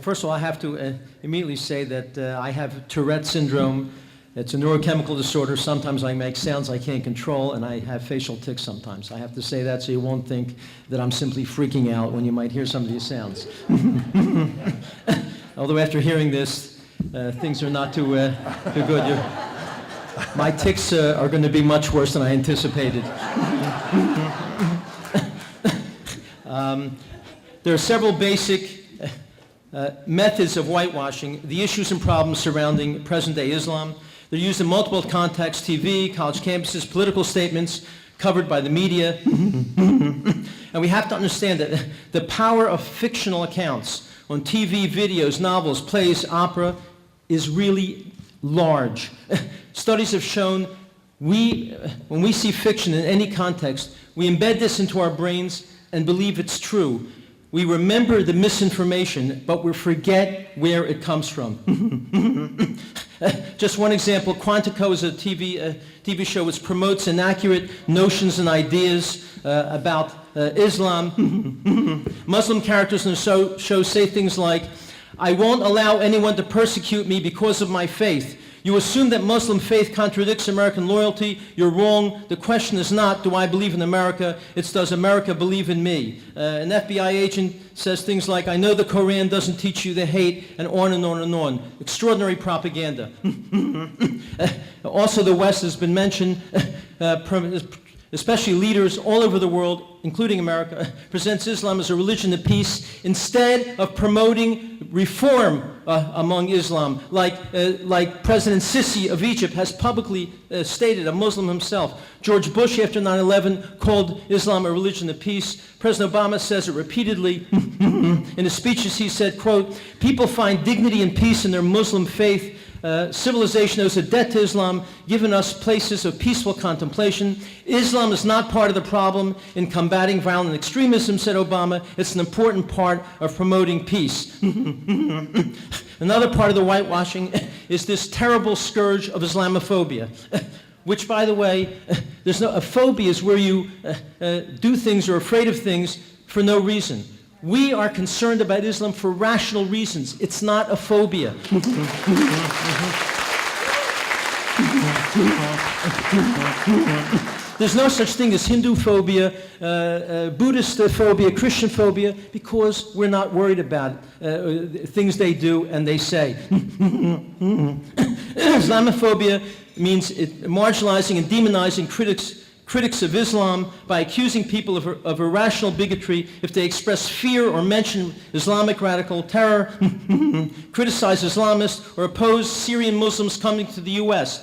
First of all, I have to immediately say that I have Tourette syndrome. It's a neurochemical disorder. Sometimes I make sounds I can't control, and I have facial tics sometimes. I have to say that so you won't think that I'm simply freaking out when you might hear some of these sounds. Although after hearing this, things are not too good. My tics are going to be much worse than I anticipated. There are several basic methods of whitewashing, the issues and problems surrounding present-day Islam. They're used in multiple contexts: TV, college campuses, political statements covered by the media. And we have to understand that the power of fictional accounts on TV, videos, novels, plays, opera is really large. Studies have shown when we see fiction in any context, we embed this into our brains and believe it's true. We remember the misinformation, but we forget where it comes from. Just one example, Quantico is a TV show which promotes inaccurate notions and ideas about Islam. Muslim characters in the show say things like, "I won't allow anyone to persecute me because of my faith. You assume that Muslim faith contradicts American loyalty. You're wrong. The question is not, do I believe in America? It's, does America believe in me?" An FBI agent says things like, "I know the Koran doesn't teach you to hate," and on and on and on. Extraordinary propaganda. Also, the West has been mentioned, especially leaders all over the world, including America, presents Islam as a religion of peace instead of promoting reform among Islam, like President Sisi of Egypt has publicly stated, a Muslim himself. George Bush, after 9/11, called Islam a religion of peace. President Obama says it repeatedly. In his speeches, he said, quote, "People find dignity and peace in their Muslim faith. Civilization owes a debt to Islam, giving us places of peaceful contemplation. Islam is not part of the problem in combating violent extremism," said Obama. "It's an important part of promoting peace." Another part of the whitewashing is this terrible scourge of Islamophobia, which, by the way, a phobia is where you do things or are afraid of things for no reason. We are concerned about Islam for rational reasons. It's not a phobia. There's no such thing as Hindu phobia, Buddhist phobia, Christian phobia, because we're not worried about things they do and they say. Islamophobia means marginalizing and demonizing critics of Islam by accusing people of irrational bigotry if they express fear or mention Islamic radical terror, criticize Islamists, or oppose Syrian Muslims coming to the U.S.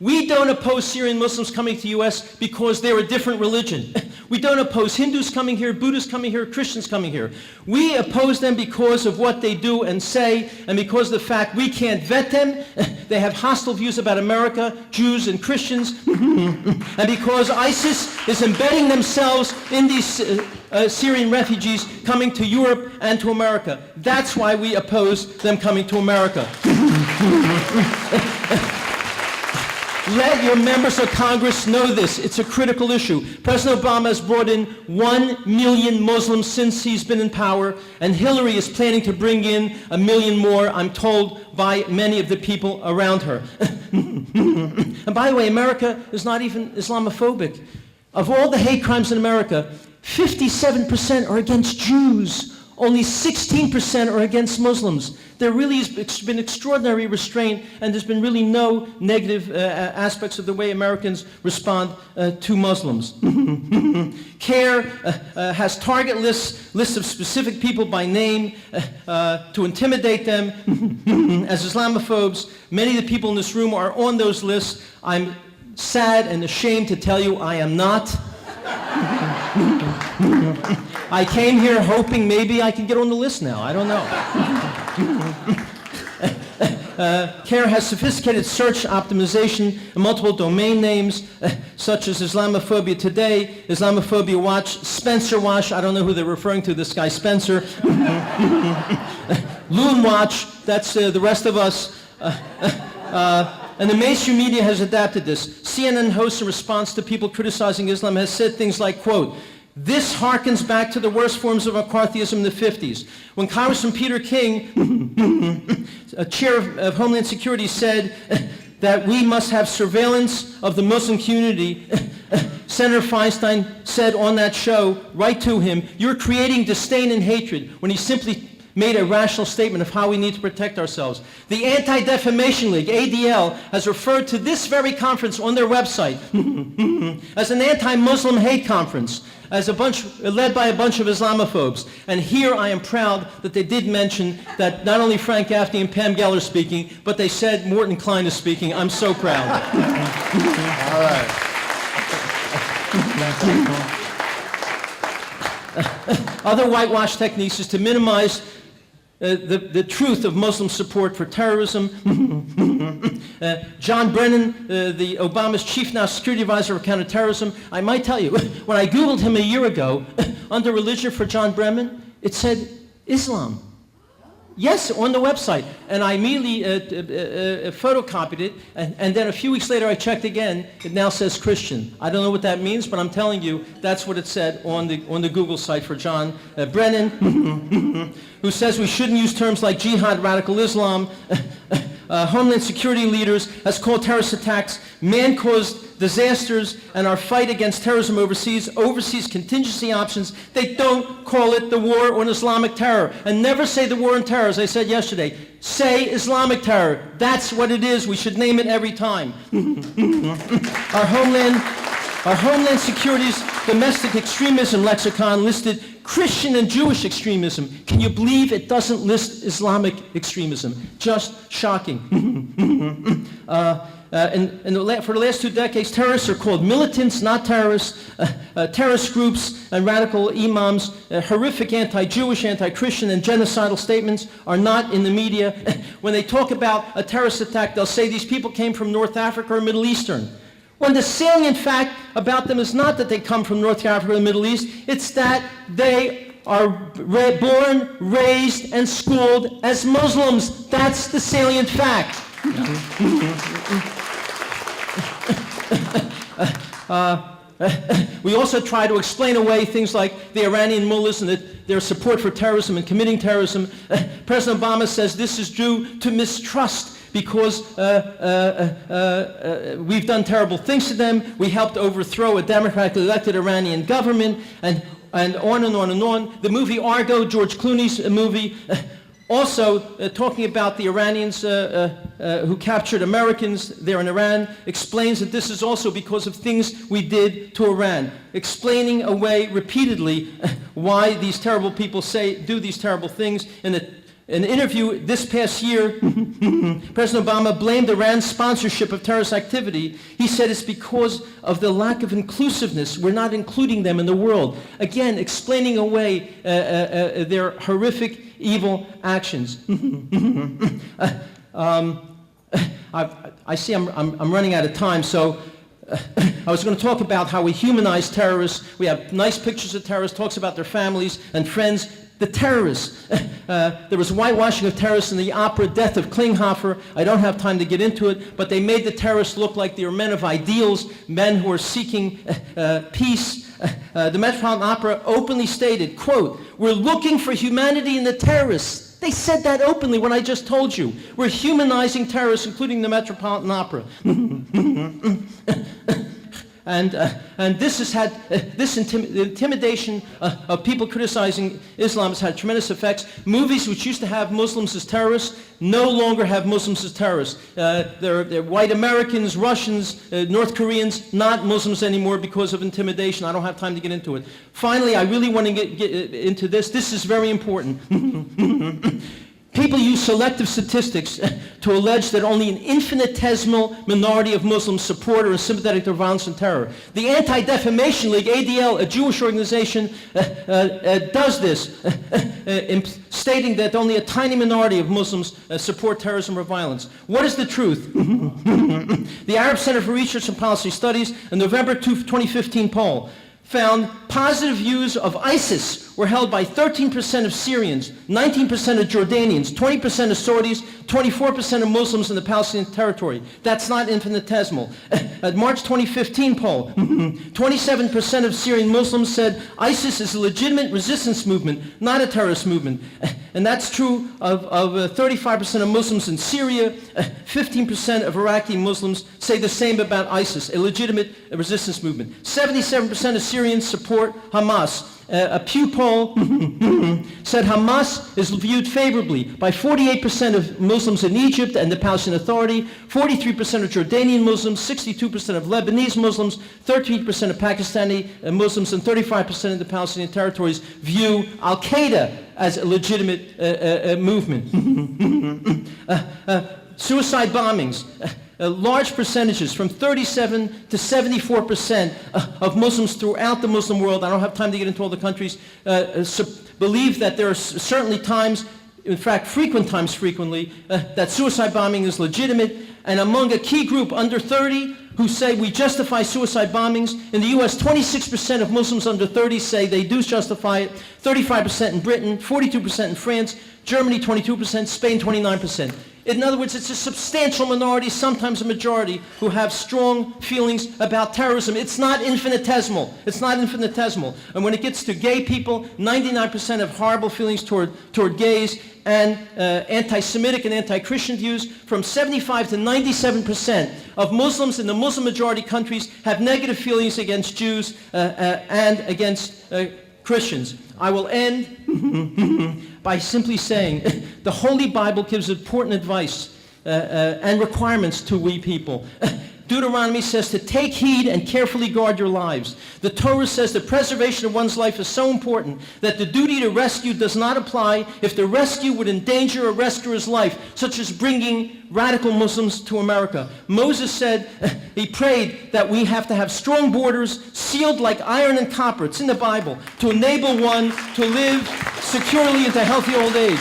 We don't oppose Syrian Muslims coming to the U.S. because they're a different religion. We don't oppose Hindus coming here, Buddhists coming here, Christians coming here. We oppose them because of what they do and say, and because of the fact we can't vet them. They have hostile views about America, Jews, and Christians. And because ISIS is embedding themselves in these Syrian refugees coming to Europe and to America. That's why we oppose them coming to America. Let your members of Congress know this. It's a critical issue. President Obama has brought in 1 million Muslims since he's been in power, and Hillary is planning to bring in 1 million more, I'm told, by many of the people around her. And by the way, America is not even Islamophobic. Of all the hate crimes in America, 57% are against Jews. Only 16% are against Muslims. There really has been extraordinary restraint, and there's been really no negative aspects of the way Americans respond to Muslims. CARE has target lists of specific people by name to intimidate them as Islamophobes. Many of the people in this room are on those lists. I'm sad and ashamed to tell you I am not. I came here hoping maybe I can get on the list now. I don't know. CARE has sophisticated search optimization and multiple domain names, such as Islamophobia Today, Islamophobia Watch, Spencer Watch. I don't know who they're referring to, this guy Spencer. Loon Watch, that's the rest of us. And the mainstream media has adapted this. CNN host in response to people criticizing Islam has said things like, quote, This harkens back to the worst forms of McCarthyism in the 50s, when Congressman Peter King, a chair of Homeland Security, said that we must have surveillance of the Muslim community. Senator Feinstein said on that show, right to him, "You're creating disdain and hatred," when he simply made a rational statement of how we need to protect ourselves. The Anti-Defamation League, ADL, has referred to this very conference on their website as an anti-Muslim hate conference, as led by a bunch of Islamophobes. And here I am proud that they did mention that not only Frank Gaffney and Pam Geller are speaking, but they said Morton Klein is speaking. I'm so proud. All right. Other whitewash techniques is to minimize the truth of Muslim support for terrorism. John Brennan, the Obama's chief now security advisor for counterterrorism, I might tell you, when I Googled him a year ago, under religion for John Brennan, it said Islam. Yes, on the website. And I immediately photocopied it, and then a few weeks later I checked again. It now says Christian. I don't know what that means, but I'm telling you, that's what it said on the Google site for John Brennan, who says we shouldn't use terms like jihad, radical Islam. Homeland Security leaders has called terrorist attacks man-caused disasters, and our fight against terrorism overseas contingency options. They don't call it the war on Islamic terror. And never say the war on terror, as I said yesterday. Say Islamic terror. That's what it is. We should name it every time. Our Homeland Security's domestic extremism lexicon listed Christian and Jewish extremism. Can you believe it doesn't list Islamic extremism? Just shocking. For the last 2 decades, terrorists are called militants, not terrorists. Terrorist groups and radical imams, horrific anti-Jewish, anti-Christian, and genocidal statements are not in the media. When they talk about a terrorist attack, they'll say these people came from North Africa or Middle Eastern. When the salient fact about them is not that they come from North Africa or the Middle East, it's that they are born, raised, and schooled as Muslims. That's the salient fact. We also try to explain away things like the Iranian mullahs and their support for terrorism and committing terrorism. President Obama says this is due to mistrust because we've done terrible things to them. We helped overthrow a democratically elected Iranian government, and on and on and on. The movie Argo, George Clooney's movie, also talking about the Iranians who captured Americans there in Iran, explains that this is also because of things we did to Iran, explaining away repeatedly why these terrible people do these terrible things. In an interview this past year, President Obama blamed Iran's sponsorship of terrorist activity. He said it's because of the lack of inclusiveness. We're not including them in the world. Again, explaining away their horrific, evil actions. I see I'm running out of time, so I was going to talk about how we humanize terrorists. We have nice pictures of terrorists, talks about their families and friends. The terrorists. There was whitewashing of terrorists in the opera Death of Klinghoffer. I don't have time to get into it, but they made the terrorists look like they were men of ideals, men who were seeking peace. The Metropolitan Opera openly stated, quote, "We're looking for humanity in the terrorists." They said that openly when I just told you. We're humanizing terrorists, including the Metropolitan Opera. And this has had, intimidation of people criticizing Islam has had tremendous effects. Movies which used to have Muslims as terrorists no longer have Muslims as terrorists. They're white Americans, Russians, North Koreans, not Muslims anymore because of intimidation. I don't have time to get into it. Finally, I really want to get into this. This is very important. People use selective statistics to allege that only an infinitesimal minority of Muslims support or are sympathetic to violence and terror. The Anti-Defamation League, ADL, a Jewish organization, does this, stating that only a tiny minority of Muslims support terrorism or violence. What is the truth? The Arab Center for Research and Policy Studies, a November 2015 poll found positive views of ISIS were held by 13% of Syrians, 19% of Jordanians, 20% of Saudis, 24% of Muslims in the Palestinian territory. That's not infinitesimal. A March 2015 poll, 27% of Syrian Muslims said ISIS is a legitimate resistance movement, not a terrorist movement. And that's true of 35% of Muslims in Syria. 15% of Iraqi Muslims say the same about ISIS, a legitimate resistance movement. 77% of Syrians support Hamas. A Pew poll said Hamas is viewed favorably by 48% of Muslims in Egypt and the Palestinian Authority, 43% of Jordanian Muslims, 62% of Lebanese Muslims, 13% of Pakistani Muslims, and 35% of the Palestinian territories view Al-Qaeda as a legitimate movement. Suicide bombings. Large percentages, from 37 to 74% of Muslims throughout the Muslim world, I don't have time to get into all the countries, believe that there are certainly times, in fact frequently, that suicide bombing is legitimate. And among a key group under 30 who say we justify suicide bombings, in the US 26% of Muslims under 30 say they do justify it, 35% in Britain, 42% in France, Germany 22%, Spain 29%. In other words, it's a substantial minority, sometimes a majority, who have strong feelings about terrorism. It's not infinitesimal. It's not infinitesimal. And when it gets to gay people, 99% have horrible feelings toward gays, and anti-Semitic and anti-Christian views. From 75 to 97% of Muslims in the Muslim majority countries have negative feelings against Jews and against Christians. I will end by simply saying the Holy Bible gives important advice and requirements to we people. Deuteronomy says to take heed and carefully guard your lives. The Torah says the preservation of one's life is so important that the duty to rescue does not apply if the rescue would endanger a rescuer's life, such as bringing radical Muslims to America. Moses said, he prayed that we have to have strong borders sealed like iron and copper, it's in the Bible, to enable one to live securely into healthy old age.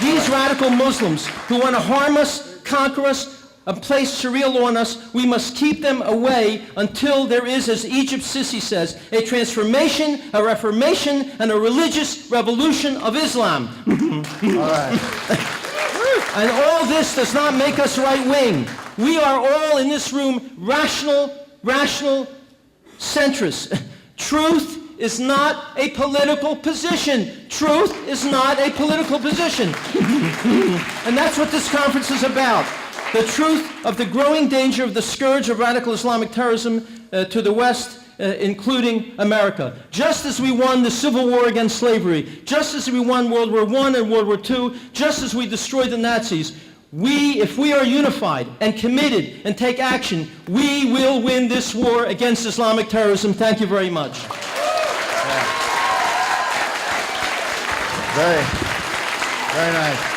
These radical Muslims who want to harm us, conquer us, and place Sharia law on us, we must keep them away until there is, as Egypt Sisi says, a transformation, a reformation, and a religious revolution of Islam. All right. And all this does not make us right-wing. We are all in this room rational centrists. Truth is not a political position. Truth is not a political position. And that's what this conference is about. The truth of the growing danger of the scourge of radical Islamic terrorism to the West, including America. Just as we won the Civil War against slavery, just as we won World War I and World War II, just as we destroyed the Nazis, if we are unified and committed and take action, we will win this war against Islamic terrorism. Thank you very much. Very nice.